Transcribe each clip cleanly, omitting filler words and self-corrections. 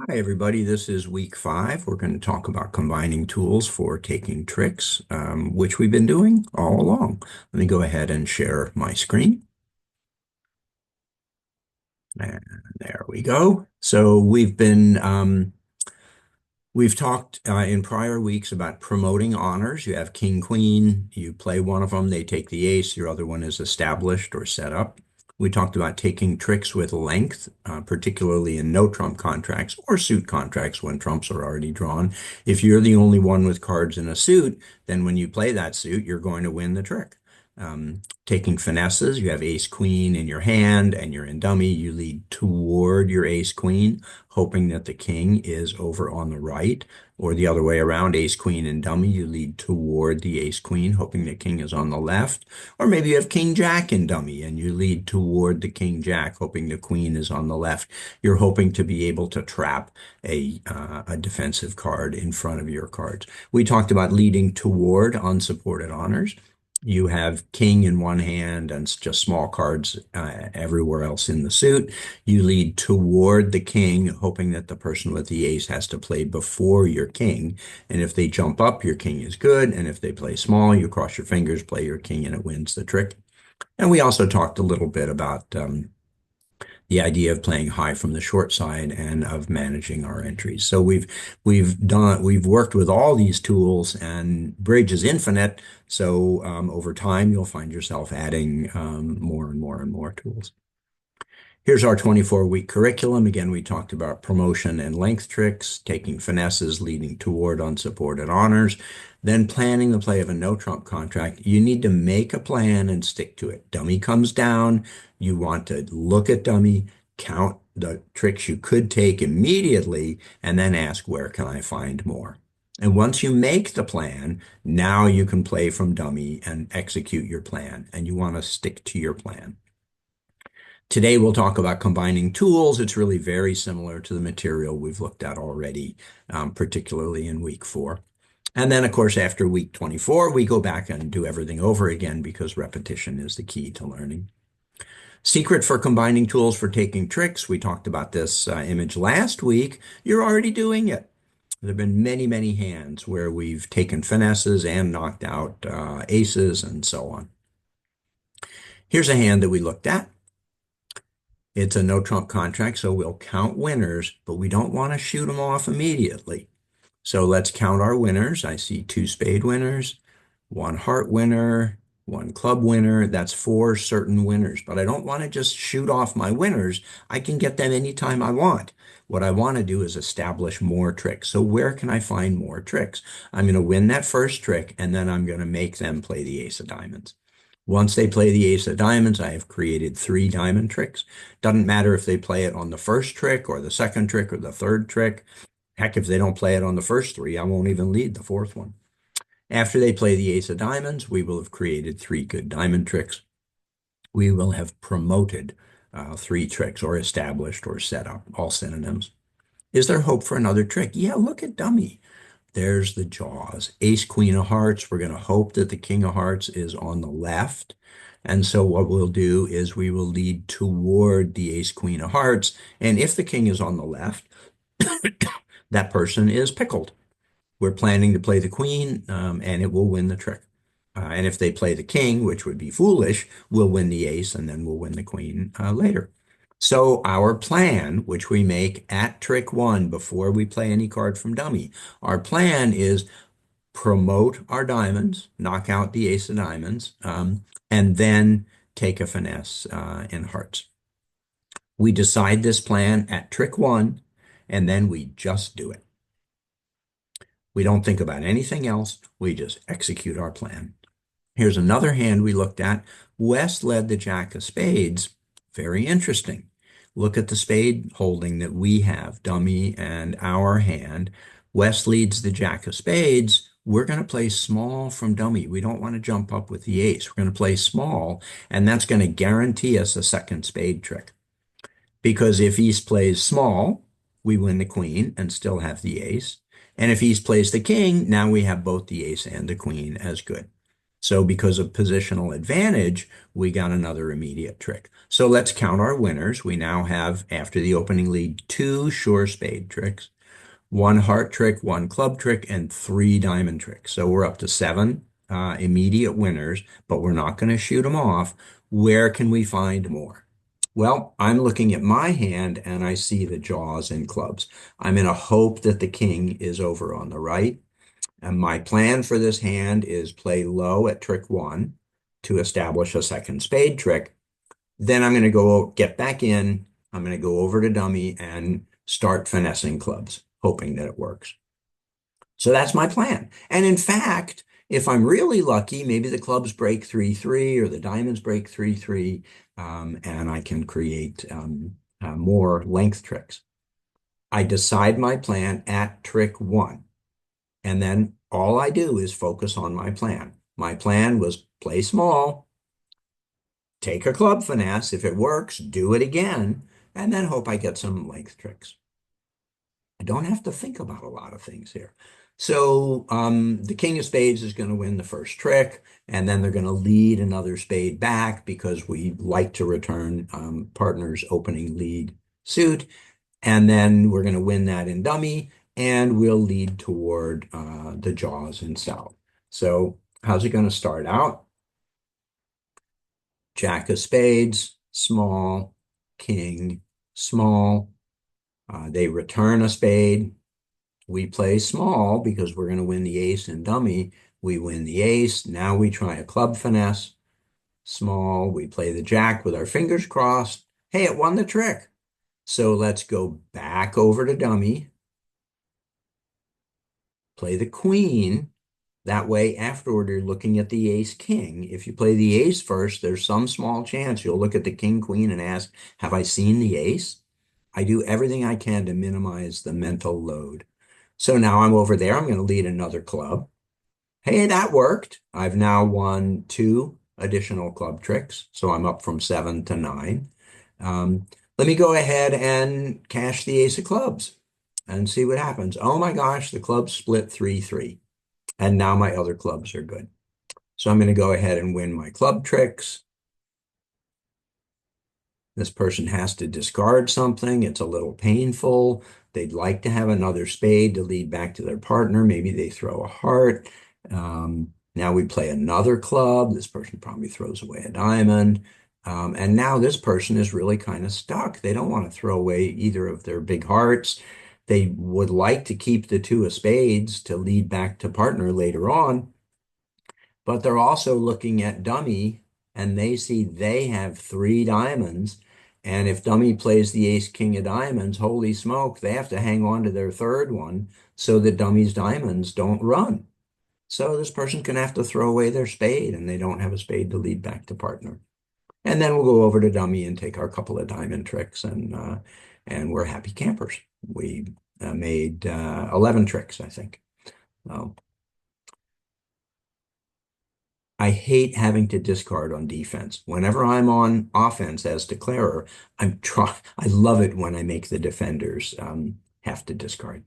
Hi, everybody. This is week 5. We're going to talk about combining tools for taking tricks, which we've been doing all along. Let me go ahead and share my screen. And there we go. So we've talked in prior weeks about promoting honors. You have king, queen, you play one of them, they take the ace, your other one is established or set up. We talked about taking tricks with length, particularly in no trump contracts or suit contracts when trumps are already drawn. If you're the only one with cards in a suit, then when you play that suit, you're going to win the trick. Taking finesses, you have ace queen in your hand and you're in dummy, you lead toward your ace queen, hoping that the king is over on the right, or the other way around, ace queen and dummy, you lead toward the ace queen, hoping the king is on the left. Or maybe you have king jack in dummy and you lead toward the king jack, hoping the queen is on the left. You're hoping to be able to trap a defensive card in front of your cards. We talked about leading toward unsupported honors. You have king in one hand and just small cards everywhere else in the suit. You lead toward the king, hoping that the person with the ace has to play before your king. And if they jump up, your king is good. And if they play small, you cross your fingers, play your king, and it wins the trick. And we also talked a little bit about the idea of playing high from the short side and of managing our entries. So we've worked with all these tools, and Bridge is infinite. So over time, you'll find yourself adding more and more and more tools. Here's our 24-week curriculum. Again, we talked about promotion and length tricks, taking finesses, leading toward unsupported honors, then planning the play of a no trump contract. You need to make a plan and stick to it. Dummy comes down. You want to look at dummy, count the tricks you could take immediately, and then ask, where can I find more? And once you make the plan, now you can play from dummy and execute your plan. And you want to stick to your plan. Today we'll talk about combining tools. It's really very similar to the material we've looked at already, particularly in week 4. And then, of course, after week 24, we go back and do everything over again because repetition is the key to learning. Secret for combining tools for taking tricks. We talked about this image last week. You're already doing it. There have been many, many hands where we've taken finesses and knocked out aces and so on. Here's a hand that we looked at. It's a no trump contract, so we'll count winners, but we don't want to shoot them off immediately. So let's count our winners. I see 2 spade winners, 1 heart winner, 1 club winner. That's 4 certain winners, but I don't want to just shoot off my winners. I can get them anytime I want. What I want to do is establish more tricks. So where can I find more tricks? I'm going to win that first trick, and then I'm going to make them play the ace of diamonds. Once they play the ace of diamonds, I have created 3 diamond tricks. Doesn't matter if they play it on the first trick or the second trick or the third trick. Heck, if they don't play it on the first 3, I won't even lead the 4th one. After they play the ace of diamonds, we will have created 3 good diamond tricks. We will have promoted 3 tricks or established or set up, all synonyms. Is there hope for another trick? Yeah, look at dummy. There's the jaws. Ace, queen of hearts. We're going to hope that the king of hearts is on the left. And so what we'll do is we will lead toward the ace, queen of hearts. And if the king is on the left, that person is pickled. We're planning to play the queen, and it will win the trick. And if they play the king, which would be foolish, we'll win the ace and then we'll win the queen later. So our plan, which we make at trick 1 before we play any card from dummy, our plan is promote our diamonds, knock out the ace of diamonds, and then take a finesse in hearts. We decide this plan at trick 1, and then we just do it. We don't think about anything else. We just execute our plan. Here's another hand we looked at. West led the jack of spades. Very interesting. Look at the spade holding that we have, dummy and our hand. West leads the jack of spades. We're going to play small from dummy. We don't want to jump up with the ace. We're going to play small, and that's going to guarantee us a second spade trick. Because if East plays small, we win the queen and still have the ace. And if East plays the king, now we have both the ace and the queen as good. So because of positional advantage, we got another immediate trick. So let's count our winners. We now have, after the opening lead, two sure spade tricks, one heart trick, one club trick, and three diamond tricks. So we're up to seven immediate winners, but we're not going to shoot them off. Where can we find more? Well, I'm looking at my hand and I see the jaws and clubs. I'm in a hope that the king is over on the right. And my plan for this hand is play low at trick one to establish a second spade trick. Then I'm going to go get back in. I'm going to go over to dummy and start finessing clubs, hoping that it works. So that's my plan. And in fact, if I'm really lucky, maybe the clubs break 3-3 or the diamonds break 3-3, and I can create more length tricks. I decide my plan at trick one. And then all I do is focus on my plan. My plan was play small, take a club finesse. If it works, do it again, and then hope I get some length tricks. I don't have to think about a lot of things here. So the king of spades is going to win the first trick, and then they're going to lead another spade back because we like to return partner's opening lead suit. And then we're going to win that in dummy, and we'll lead toward the jaws in stout. So how's it going to start out? Jack of spades, small, king, small. They return a spade. We play small because we're going to win the ace in dummy. We win the ace. Now we try a club finesse. Small. We play the jack with our fingers crossed. Hey, it won the trick. So let's go back over to dummy. Play the queen. That way, afterward, you're looking at the ace king. If you play the ace first, there's some small chance you'll look at the king queen and ask, have I seen the ace? I do everything I can to minimize the mental load. So now I'm over there. I'm going to lead another club. Hey, that worked. I've now won two additional club tricks. So I'm up from 7 to 9. Um, Let me go ahead and cash the ace of clubs and see what happens. Oh my gosh, the clubs split 3-3. And now my other clubs are good. So I'm going to go ahead and win my club tricks. This person has to discard something. It's a little painful. They'd like to have another spade to lead back to their partner. Maybe they throw a heart. Now we play another club. This person probably throws away a diamond. And now this person is really kind of stuck. They don't want to throw away either of their big hearts. They would like to keep the two of spades to lead back to partner later on. But they're also looking at dummy and they see they have three diamonds. And if dummy plays the ace king of diamonds, holy smoke, they have to hang on to their third one so that dummy's diamonds don't run. So this person can have to throw away their spade and they don't have a spade to lead back to partner. And then we'll go over to dummy and take our couple of diamond tricks and we're happy campers. We made 11 tricks, I think. So I hate having to discard on defense. Whenever I'm on offense as declarer, I love it when I make the defenders have to discard.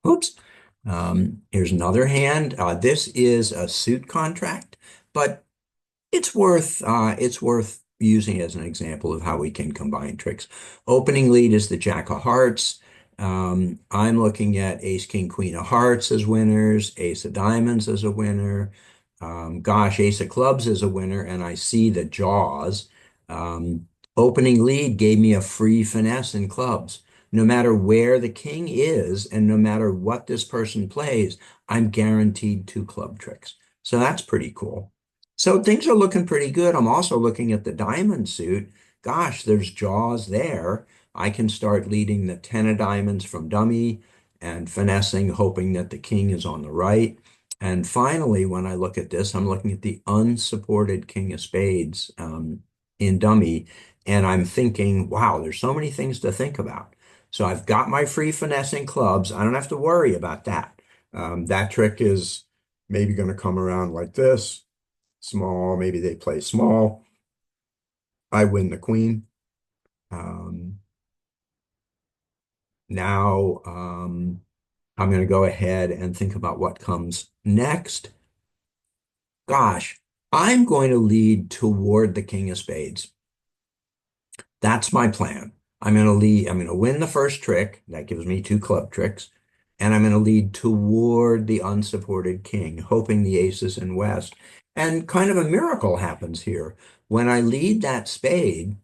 Oops. Here's another hand. This is a suit contract, but it's worth using as an example of how we can combine tricks. Opening lead is the Jack of Hearts. I'm looking at Ace, King, Queen of Hearts as winners, Ace of Diamonds as a winner. Gosh, Ace of Clubs is a winner, and I see the jaws. Opening lead gave me a free finesse in clubs. No matter where the king is, and no matter what this person plays, I'm guaranteed two club tricks. So that's pretty cool. So things are looking pretty good. I'm also looking at the diamond suit. Gosh, there's jaws there. I can start leading the 10 of diamonds from dummy and finessing, hoping that the king is on the right. And finally, when I look at this, I'm looking at the unsupported king of spades in dummy, and I'm thinking, wow, there's so many things to think about. So I've got my free finessing clubs. I don't have to worry about that. That trick is maybe going to come around like this, small. Maybe they play small. I win the queen. Um, Now I'm going to go ahead and think about what comes next. Gosh, I'm going to lead toward the king of spades. That's my plan. I'm going to win the first trick. That gives me two club tricks. And I'm going to lead toward the unsupported king, hoping the ace is in West. And kind of a miracle happens here. When I lead that spade,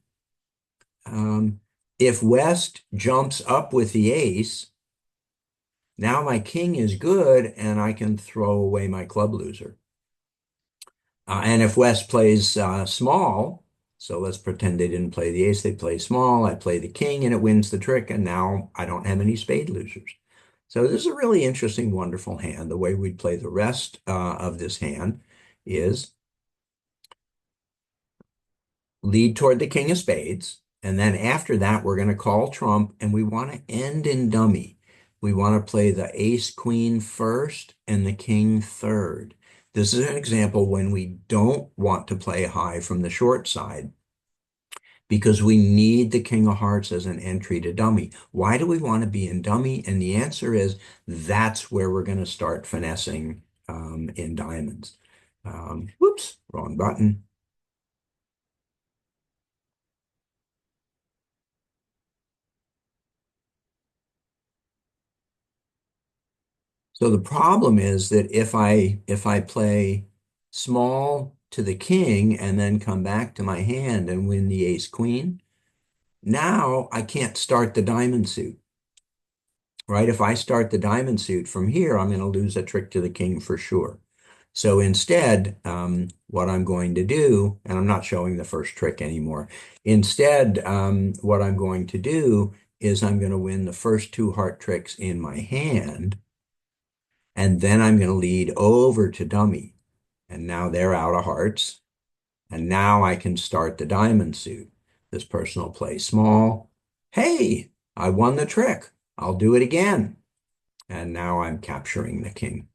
um, if West jumps up with the ace, now my king is good and I can throw away my club loser. And if West plays small, so let's pretend they didn't play the ace, they play small, I play the king and it wins the trick, and now I don't have any spade losers. So this is a really interesting, wonderful hand. The way we'd play the rest of this hand is lead toward the king of spades, and then after that, we're going to call trump, and we want to end in dummy. We want to play the ace queen first and the king third. This is an example when we don't want to play high from the short side because we need the king of hearts as an entry to dummy. Why do we want to be in dummy? And the answer is that's where we're going to start finessing in diamonds. Whoops, wrong button. So the problem is that if I play small to the king and then come back to my hand and win the ace queen, now I can't start the diamond suit, right? If I start the diamond suit from here, I'm going to lose a trick to the king for sure. So instead, what I'm going to do, and I'm not showing the first trick anymore. Instead, what I'm going to do is I'm going to win the first two heart tricks in my hand, and then I'm going to lead over to dummy. And now they're out of hearts. And now I can start the diamond suit. This person will play small. Hey, I won the trick. I'll do it again. And now I'm capturing the king.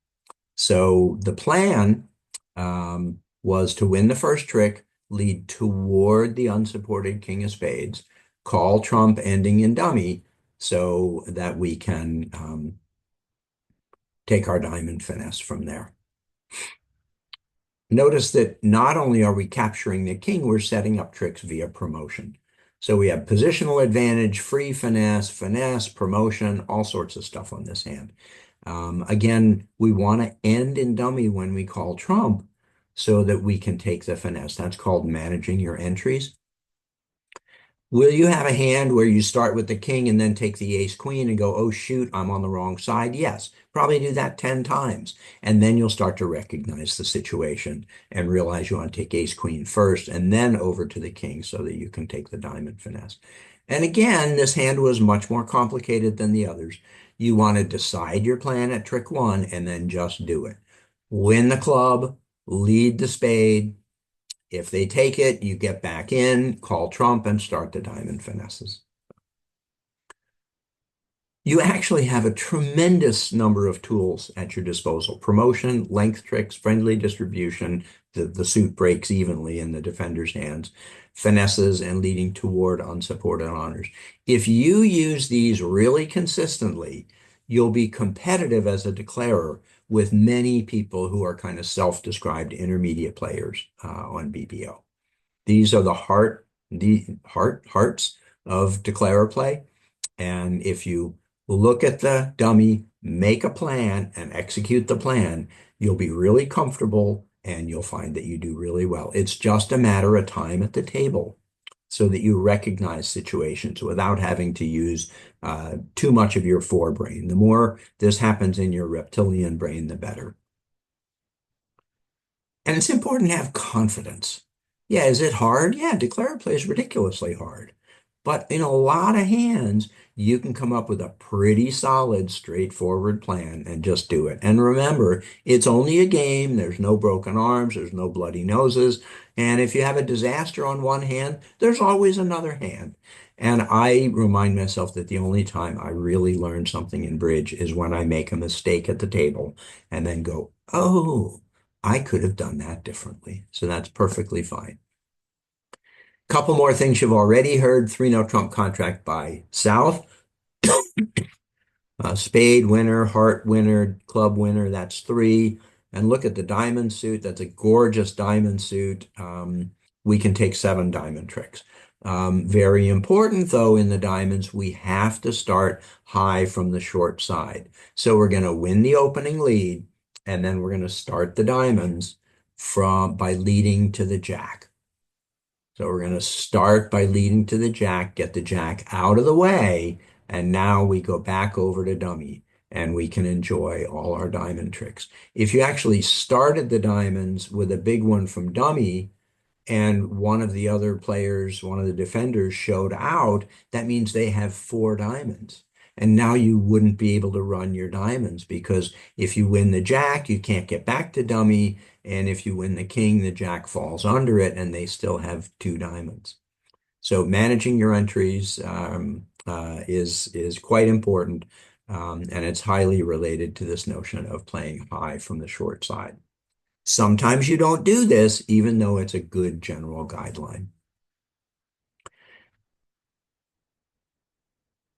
So the plan was to win the first trick, lead toward the unsupported king of spades, call trump ending in dummy so that we can take our diamond finesse from there. Notice that not only are we capturing the king, we're setting up tricks via promotion. So we have positional advantage, free finesse, finesse, promotion, all sorts of stuff on this hand. Again, we want to end in dummy when we call trump so that we can take the finesse. That's called managing your entries. Will you have a hand where you start with the king and then take the ace queen and go, oh, shoot, I'm on the wrong side? Yes, probably do that 10 times. And then you'll start to recognize the situation and realize you want to take ace queen first and then over to the king so that you can take the diamond finesse. And again, this hand was much more complicated than the others. You want to decide your plan at trick one and then just do it. Win the club, lead the spade. If they take it, you get back in, call trump, and start the diamond finesses. You actually have a tremendous number of tools at your disposal. Promotion, length tricks, friendly distribution, the suit breaks evenly in the defender's hands, finesses, and leading toward unsupported honors. If you use these really consistently, you'll be competitive as a declarer with many people who are kind of self-described intermediate players on BBO. These are the hearts of declarer play. And if you look at the dummy, make a plan, and execute the plan, you'll be really comfortable and you'll find that you do really well. It's just a matter of time at the table so that you recognize situations without having to use too much of your forebrain. The more this happens in your reptilian brain, the better. And it's important to have confidence. Yeah, is it hard? Yeah, declare play is ridiculously hard. But in a lot of hands, you can come up with a pretty solid, straightforward plan and just do it. And remember, it's only a game. There's no broken arms, there's no bloody noses. And if you have a disaster on one hand, there's always another hand. And I remind myself that the only time I really learn something in bridge is when I make a mistake at the table and then go, oh, I could have done that differently. So that's perfectly fine. Couple more things you've already heard. 3-note trump contract by South. Spade winner, heart winner, club winner, that's 3. and look at the diamond suit. That's a gorgeous diamond suit. We can take 7 diamond tricks. Very important, though, in the diamonds, we have to start high from the short side. So we're going to win the opening lead, and then we're going to start the diamonds by leading to the jack. So we're going to start by leading to the jack, get the jack out of the way, and now we go back over to dummy and we can enjoy all our diamond tricks. If you actually started the diamonds with a big one from dummy, and one of the other players, one of the defenders showed out, that means they have 4 diamonds. And now you wouldn't be able to run your diamonds because if you win the jack, you can't get back to dummy. And if you win the king, the jack falls under it and they still have 2 diamonds. So managing your entries is quite important. And it's highly related to this notion of playing high from the short side. Sometimes you don't do this, even though it's a good general guideline.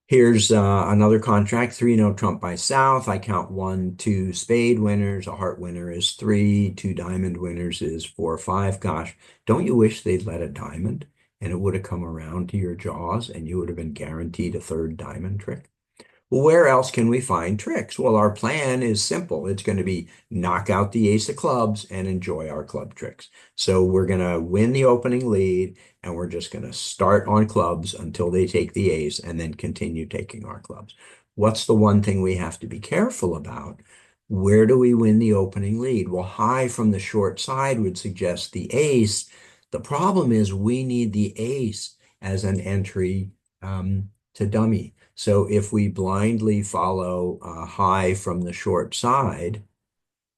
Here's another contract, 3-no trump by South. I count 1, 2 spade winners. A heart winner is 3, 2 diamond winners is 4 or 5. Gosh, don't you wish they'd let a diamond and it would have come around to your jaws and you would have been guaranteed a 3rd diamond trick? Where else can we find tricks? Well, our plan is simple. It's going to be knock out the ace of clubs and enjoy our club tricks. So we're going to win the opening lead and we're just going to start on clubs until they take the ace and then continue taking our clubs. What's the one thing we have to be careful about? Where do we win the opening lead? Well, high from the short side would suggest the ace. The problem is we need the ace as an entry to dummy. So if we blindly follow high from the short side,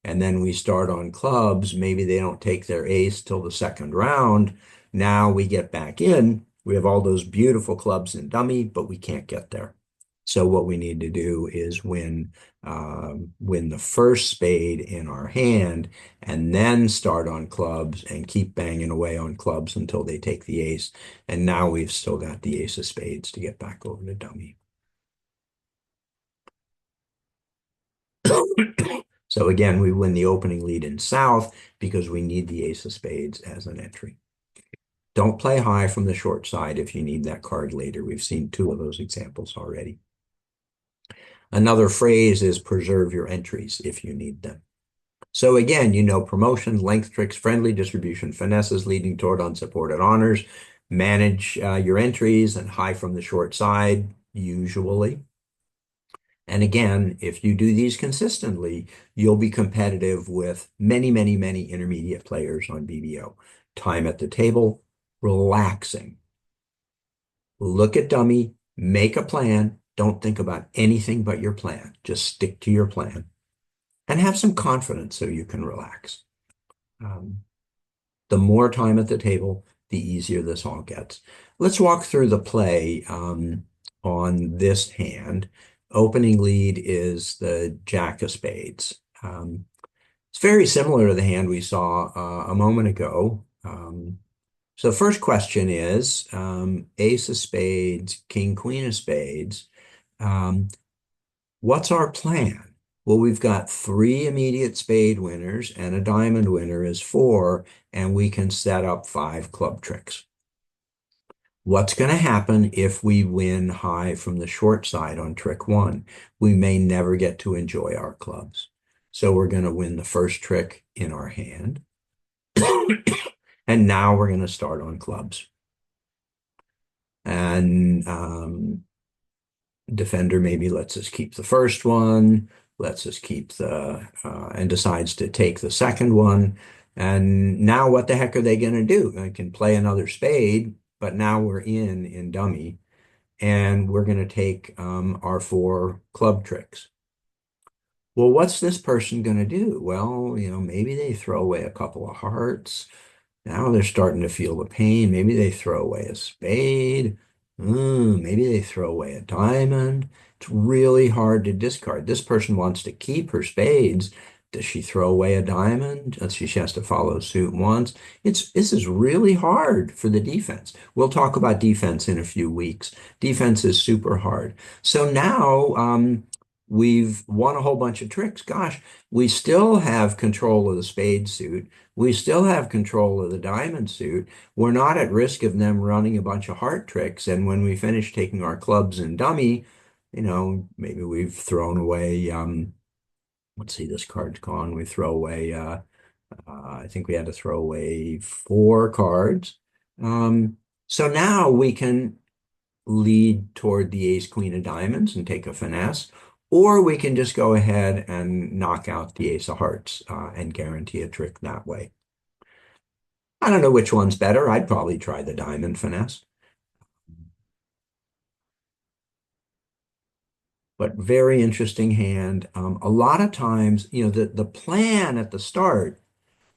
and then we start on clubs, maybe they don't take their ace till the second round. Now we get back in. We have all those beautiful clubs in dummy, but we can't get there. So what we need to do is win the first spade in our hand and then start on clubs and keep banging away on clubs until they take the ace. And now we've still got the ace of spades to get back over to dummy. So again, we win the opening lead in South because we need the ace of spades as an entry. Don't play high from the short side if you need that card later. We've seen 2 of those examples already. Another phrase is preserve your entries if you need them. So again, promotion, length tricks, friendly distribution, finesses leading toward unsupported honors. Manage your entries and high from the short side, usually. And again, if you do these consistently, you'll be competitive with many, many, many intermediate players on BBO. Time at the table, relaxing. Look at dummy, make a plan. Don't think about anything but your plan. Just stick to your plan and have some confidence so you can relax. The more time at the table, the easier this all gets. Let's walk through the play on this hand. Opening lead is the jack of spades. It's very similar to the hand we saw a moment ago. So the first question is ace of spades, king, queen of spades. What's our plan? Well, we've got 3 immediate spade winners and a diamond winner is 4, and we can set up 5 club tricks. What's going to happen if we win high from the short side on trick 1? We may never get to enjoy our clubs. So we're going to win the first trick in our hand. And now we're going to start on clubs. And defender maybe lets us keep the first one, lets us keep and decides to take the second one. And now what the heck are they going to do? I can play another spade, but now we're in dummy, and we're going to take our 4 club tricks. Well, what's this person going to do? Well, maybe they throw away a couple of hearts. Now they're starting to feel the pain. Maybe they throw away a spade. Maybe they throw away a diamond. It's really hard to discard. This person wants to keep her spades. Does she throw away a diamond? She has to follow suit once. This is really hard for the defense. We'll talk about defense in a few weeks. Defense is super hard. So now We've won a whole bunch of tricks. Gosh, we still have control of the spade suit. We still have control of the diamond suit. We're not at risk of them running a bunch of heart tricks. And when we finish taking our clubs and dummy, maybe we've thrown away, let's see, this card's gone. We throw away, I think we had to throw away 4 cards. Um, so now we can lead toward the ace queen of diamonds and take a finesse, or we can just go ahead and knock out the ace of hearts and guarantee a trick that way. I don't know which one's better. I'd probably try the diamond finesse, but very interesting hand. A lot of times, the plan at the start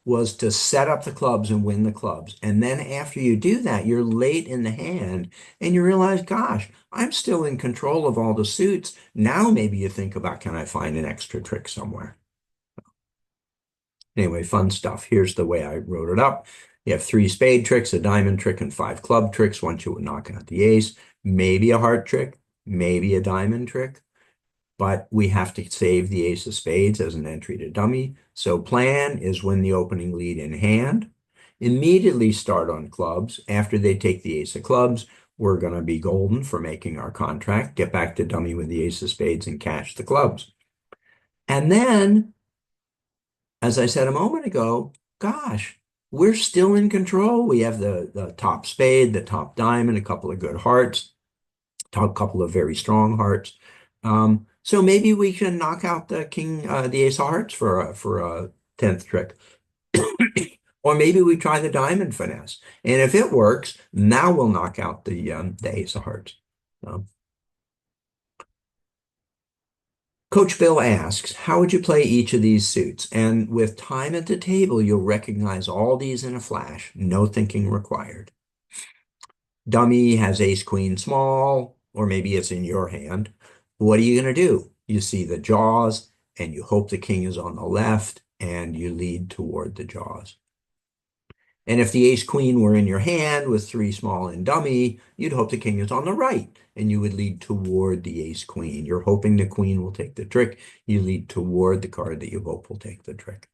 was to set up the clubs and win the clubs. And then after you do that, you're late in the hand and you realize, gosh, I'm still in control of all the suits. Now maybe you think about, can I find an extra trick somewhere? Anyway, fun stuff. Here's the way I wrote it up. You have 3 spade tricks, a diamond trick, and 5 club tricks. Once you would knock out the ace, maybe a heart trick, maybe a diamond trick, but we have to save the ace of spades as an entry to dummy. So plan is win the opening lead in hand. Immediately start on clubs. After they take the ace of clubs, we're going to be golden for making our contract, get back to dummy with the ace of spades and cash the clubs. And then, as I said a moment ago, gosh, we're still in control. We have the top spade, the top diamond, a couple of good hearts, a couple of very strong hearts. So maybe we can knock out the king, the ace of hearts for a 10th trick. Or maybe we try the diamond finesse. And if it works, now we'll knock out the ace of hearts. Um, Coach Bill asks, how would you play each of these suits? And with time at the table, you'll recognize all these in a flash, no thinking required. Dummy has ace queen small, or maybe it's in your hand. What are you going to do? You see the jaws, and you hope the king is on the left, and you lead toward the jaws. And if the ace queen were in your hand with 3 small and dummy, you'd hope the king is on the right, and you would lead toward the ace queen. You're hoping the queen will take the trick. You lead toward the card that you hope will take the trick.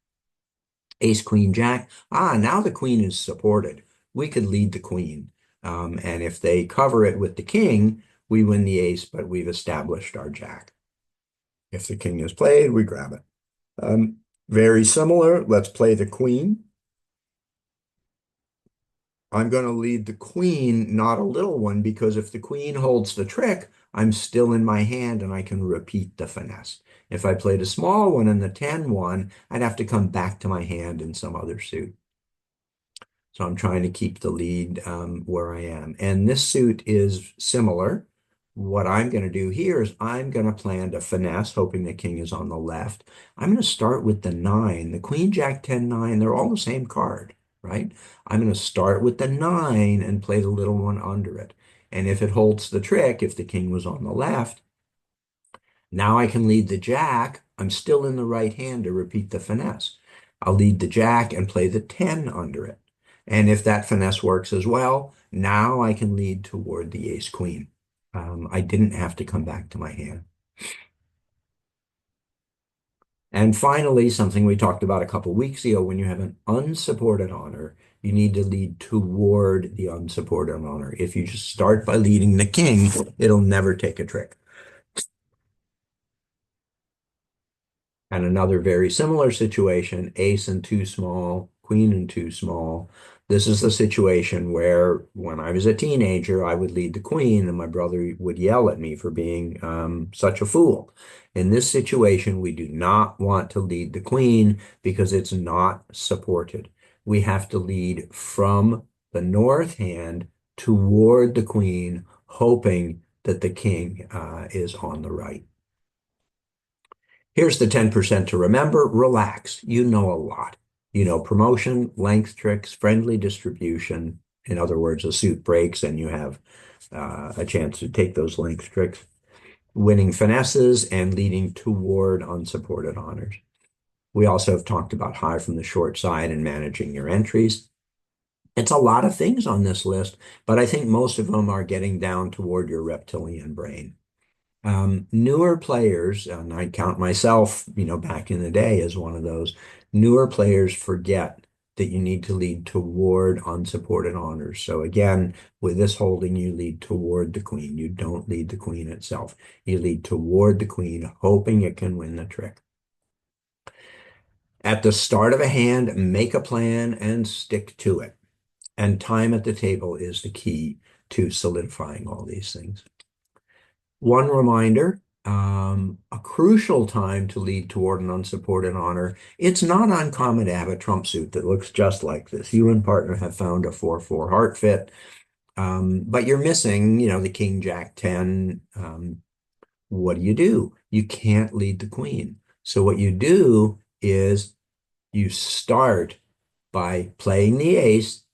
Ace queen jack. Now the queen is supported. We could lead the queen. And if they cover it with the king, we win the ace, but we've established our jack. If the king is played, we grab it. Very similar. Let's play the queen. I'm going to lead the queen, not a little one, because if the queen holds the trick, I'm still in my hand and I can repeat the finesse. If I played a small one and the 10-1, I'd have to come back to my hand in some other suit. So I'm trying to keep the lead where I am. And this suit is similar. What I'm going to do here is I'm going to plan to finesse, hoping the king is on the left. I'm going to start with the 9. The queen, jack, 10, 9, they're all the same card, right? I'm going to start with the 9 and play the little one under it. And if it holds the trick, if the king was on the left, now I can lead the jack. I'm still in the right hand to repeat the finesse. I'll lead the jack and play the 10 under it. And if that finesse works as well, now I can lead toward the ace queen. I didn't have to come back to my hand. And finally, something we talked about a couple weeks ago, when you have an unsupported honor, you need to lead toward the unsupported honor. If you just start by leading the king, it'll never take a trick. And another very similar situation, ace and 2 small, queen and 2 small. This is the situation where when I was a teenager, I would lead the queen and my brother would yell at me for being such a fool. In this situation, we do not want to lead the queen because it's not supported. We have to lead from the north hand toward the queen, hoping that the king is on the right. Here's the 10% to remember. Relax. You know a lot. You know promotion, length tricks, friendly distribution. In other words, a suit breaks and you have a chance to take those length tricks. Winning finesses and leading toward unsupported honors. We also have talked about high from the short side and managing your entries. It's a lot of things on this list, but I think most of them are getting down toward your reptilian brain. Newer players, and I count myself, back in the day as one of those, newer players forget that you need to lead toward unsupported honors. So again, with this holding, you lead toward the queen. You don't lead the queen itself. You lead toward the queen, hoping it can win the trick. At the start of a hand, make a plan and stick to it. And time at the table is the key to solidifying all these things. One reminder, a crucial time to lead toward an unsupported honor. It's not uncommon to have a trump suit that looks just like this. You and partner have found a 4-4 heart fit, but you're missing, the king, jack, 10. What do? You can't lead the queen. So what you do is you start by playing the ace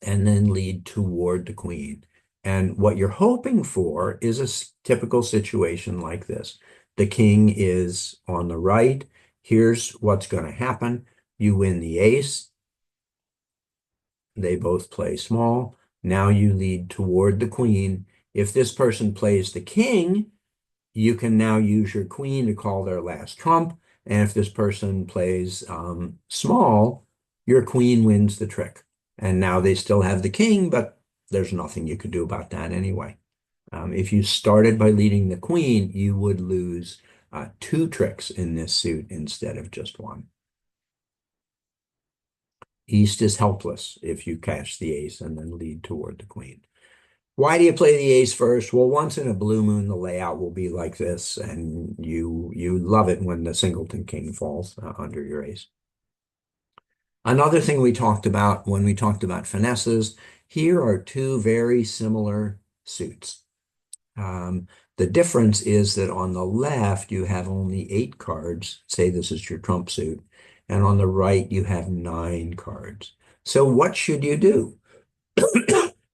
and then lead toward the queen. And what you're hoping for is a typical situation like this. The king is on the right. Here's what's going to happen. You win the ace. They both play small. Now you lead toward the queen. If this person plays the king, you can now use your queen to call their last trump. And if this person plays small, your queen wins the trick. And now they still have the king, but there's nothing you could do about that anyway. If you started by leading the queen, you would lose two tricks in this suit instead of just one. East is helpless if you cash the ace and then lead toward the queen. Why do you play the ace first? Well, once in a blue moon, the layout will be like this, and you love it when the singleton king falls under your ace. Another thing we talked about when we talked about finesses, here are two very similar suits. The difference is that on the left, you have only 8 cards. Say this is your trump suit. And on the right, you have 9 cards. So what should you do?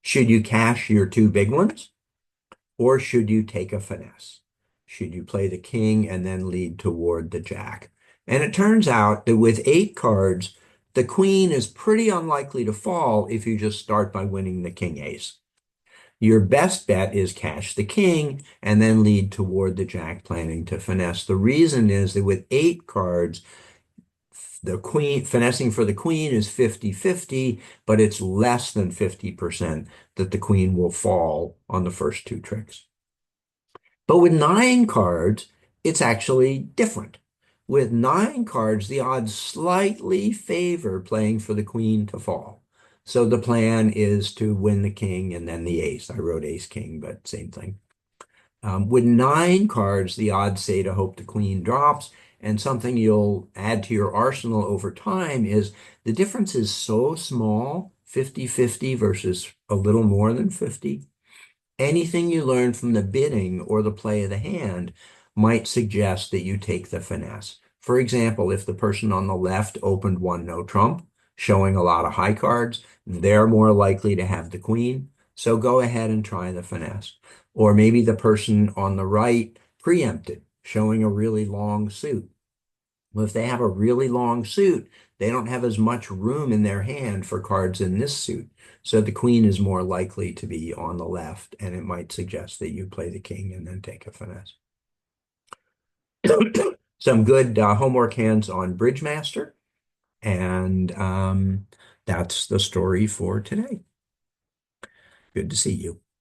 Should you cash your 2 big ones? Or should you take a finesse? Should you play the king and then lead toward the jack? And it turns out that with 8 cards, the queen is pretty unlikely to fall if you just start by winning the king ace. Your best bet is cash the king and then lead toward the jack, planning to finesse. The reason is that with 8 cards, the queen, finessing for the queen is 50-50, but it's less than 50% that the queen will fall on the first 2 tricks. But with 9 cards, it's actually different. With 9 cards, the odds slightly favor playing for the queen to fall. So the plan is to win the king and then the ace. I wrote ace king, but same thing. With 9 cards, the odds say to hope the queen drops. And something you'll add to your arsenal over time is the difference is so small, 50-50 versus a little more than 50. Anything you learn from the bidding or the play of the hand might suggest that you take the finesse. For example, if the person on the left opened 1 no trump, showing a lot of high cards, they're more likely to have the queen. So go ahead and try the finesse. Or maybe the person on the right preempted, showing a really long suit. Well, if they have a really long suit, they don't have as much room in their hand for cards in this suit. So the queen is more likely to be on the left, and it might suggest that you play the king and then take a finesse. Some good homework hands on Bridgemaster, and that's the story for today. Good to see you.